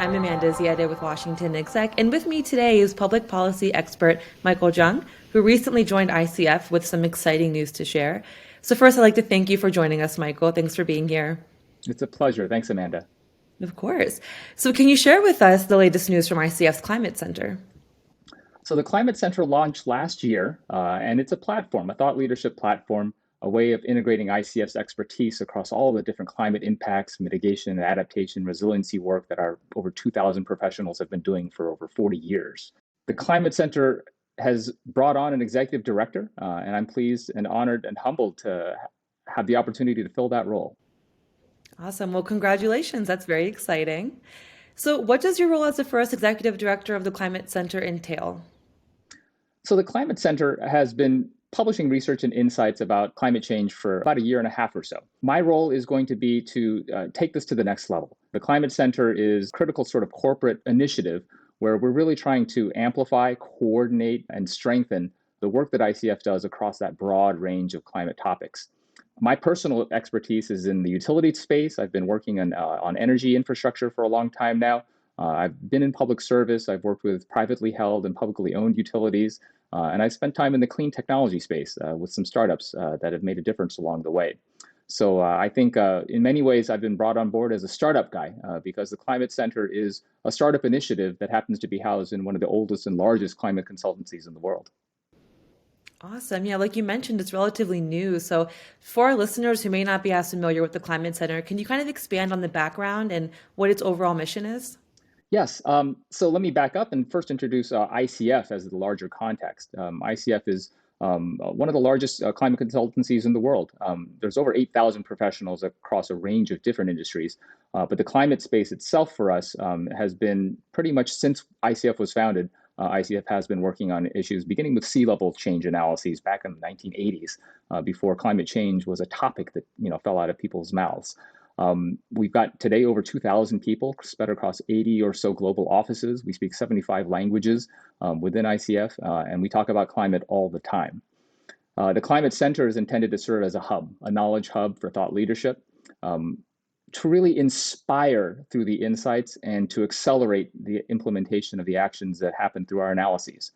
I'm Amanda Ziade with WashingtonExec, and with me today is public policy expert Michael Jung, who recently joined ICF with some exciting news to share. So first, I'd like to thank you for joining us, Michael. Thanks for being here. It's a pleasure. Thanks, Amanda. Of course. So can you share with us the latest news from ICF's Climate Center? So the Climate Center launched last year, and it's a platform, a thought leadership platform, a way of integrating ICF's expertise across all the different climate impacts, mitigation, adaptation, resiliency work that our over 2,000 professionals have been doing for over 40 years. The Climate Center has brought on an executive director, and I'm pleased and honored and humbled to have the opportunity to fill that role. Awesome. Well, congratulations. That's very exciting. So what does your role as the first executive director of the Climate Center entail? So the Climate Center has been publishing research and insights about climate change for about a year and a half or so. My role is going to be to take this to the next level. The Climate Center is a critical sort of corporate initiative where we're really trying to amplify, coordinate, and strengthen the work that ICF does across that broad range of climate topics. My personal expertise is in the utility space. I've been working on energy infrastructure for a long time now. I've been in public service. I've worked with privately held and publicly owned utilities. And I spent time in the clean technology space with some startups that have made a difference along the way. So I think in many ways I've been brought on board as a startup guy because the Climate Center is a startup initiative that happens to be housed in one of the oldest and largest climate consultancies in the world. Awesome. Yeah, like you mentioned, it's relatively new. So for our listeners who may not be as familiar with the Climate Center, can you kind of expand on the background and what its overall mission is? Yes. So let me back up and first introduce ICF as the larger context. ICF is one of the largest climate consultancies in the world. There's over 8,000 professionals across a range of different industries. But the climate space itself for us has been pretty much since ICF was founded. ICF has been working on issues beginning with sea level change analyses back in the 1980s, before climate change was a topic that fell out of people's mouths. We've got today over 2,000 people spread across 80 or so global offices. We speak 75 languages within ICF, and we talk about climate all the time. The Climate Center is intended to serve as a hub, a knowledge hub for thought leadership, to really inspire through the insights and to accelerate the implementation of the actions that happen through our analyses.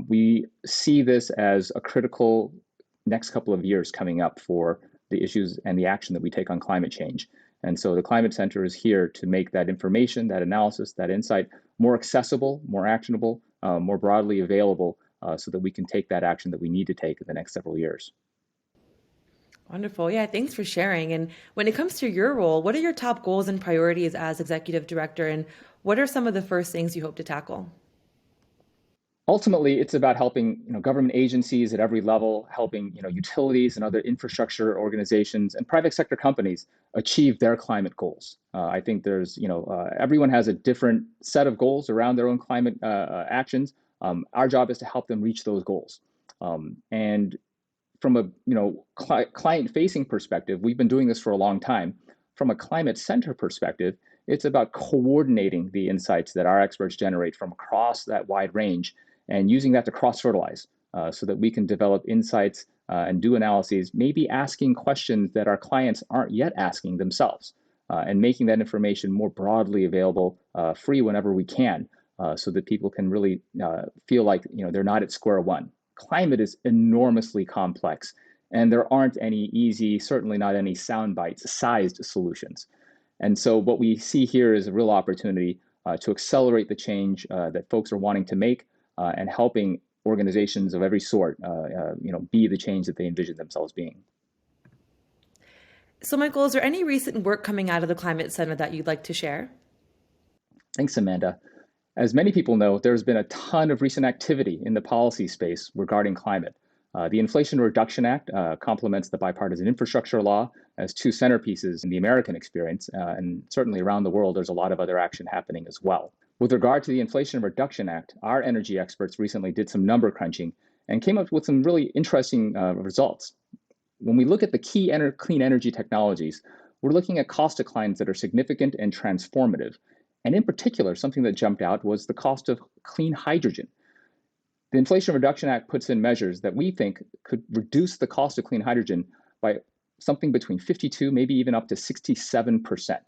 We see this as a critical next couple of years coming up for the issues and the action that we take on climate change. And so the Climate Center is here to make that information, that analysis, that insight more accessible, more actionable, more broadly available so that we can take that action that we need to take in the next several years. Wonderful. Yeah, thanks for sharing. And when it comes to your role, what are your top goals and priorities as executive director, and what are some of the first things you hope to tackle? Ultimately, it's about helping government agencies at every level, helping utilities and other infrastructure organizations and private sector companies achieve their climate goals. I think there's everyone has a different set of goals around their own climate actions. Our job is to help them reach those goals. And from a client-facing perspective, we've been doing this for a long time. From a Climate Center perspective, it's about coordinating the insights that our experts generate from across that wide range and using that to cross-fertilize so that we can develop insights and do analyses, maybe asking questions that our clients aren't yet asking themselves, and making that information more broadly available, free whenever we can, so that people can really feel like they're not at square one. Climate is enormously complex, and there aren't any easy, certainly not any sound bites sized solutions. And so what we see here is a real opportunity to accelerate the change that folks are wanting to make, and helping organizations of every sort, be the change that they envision themselves being. So, Michael, is there any recent work coming out of the Climate Center that you'd like to share? Thanks, Amanda. As many people know, there's been a ton of recent activity in the policy space regarding climate. The Inflation Reduction Act complements the bipartisan infrastructure law as two centerpieces in the American experience, and certainly around the world, there's a lot of other action happening as well. With regard to the Inflation Reduction Act, our energy experts recently did some number crunching and came up with some really interesting results. When we look at the key clean energy technologies, we're looking at cost declines that are significant and transformative. And in particular, something that jumped out was the cost of clean hydrogen. The Inflation Reduction Act puts in measures that we think could reduce the cost of clean hydrogen by something between 52, maybe even up to 67%.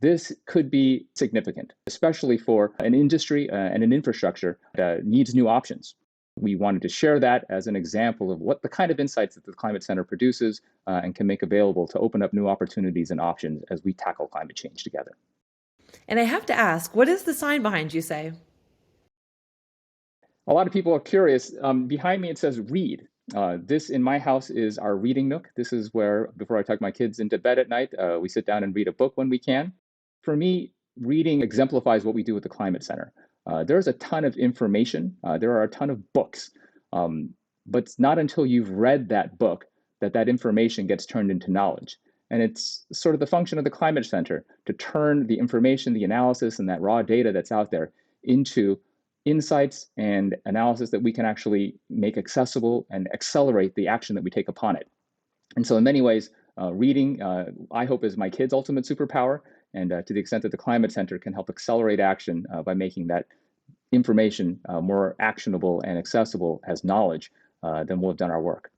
this could be significant, especially for an industry and an infrastructure that needs new options. We wanted to share that as an example of what the kind of insights that the Climate Center produces and can make available to open up new opportunities and options as we tackle climate change together. And I have to ask, what does the sign behind you say? A lot of people are curious. Behind me, it says read. This in my house is our reading nook. This is where, before I tuck my kids into bed at night, we sit down and read a book when we can. For me, reading exemplifies what we do at the Climate Center. There's a ton of information. There are a ton of books. But it's not until you've read that book that that information gets turned into knowledge. And it's sort of the function of the Climate Center to turn the information, the analysis, and that raw data that's out there into insights and analysis that we can actually make accessible and accelerate the action that we take upon it. And so in many ways, reading, I hope, is my kids' ultimate superpower. And to the extent that the Climate Center can help accelerate action by making that information more actionable and accessible as knowledge, then we'll have done our work.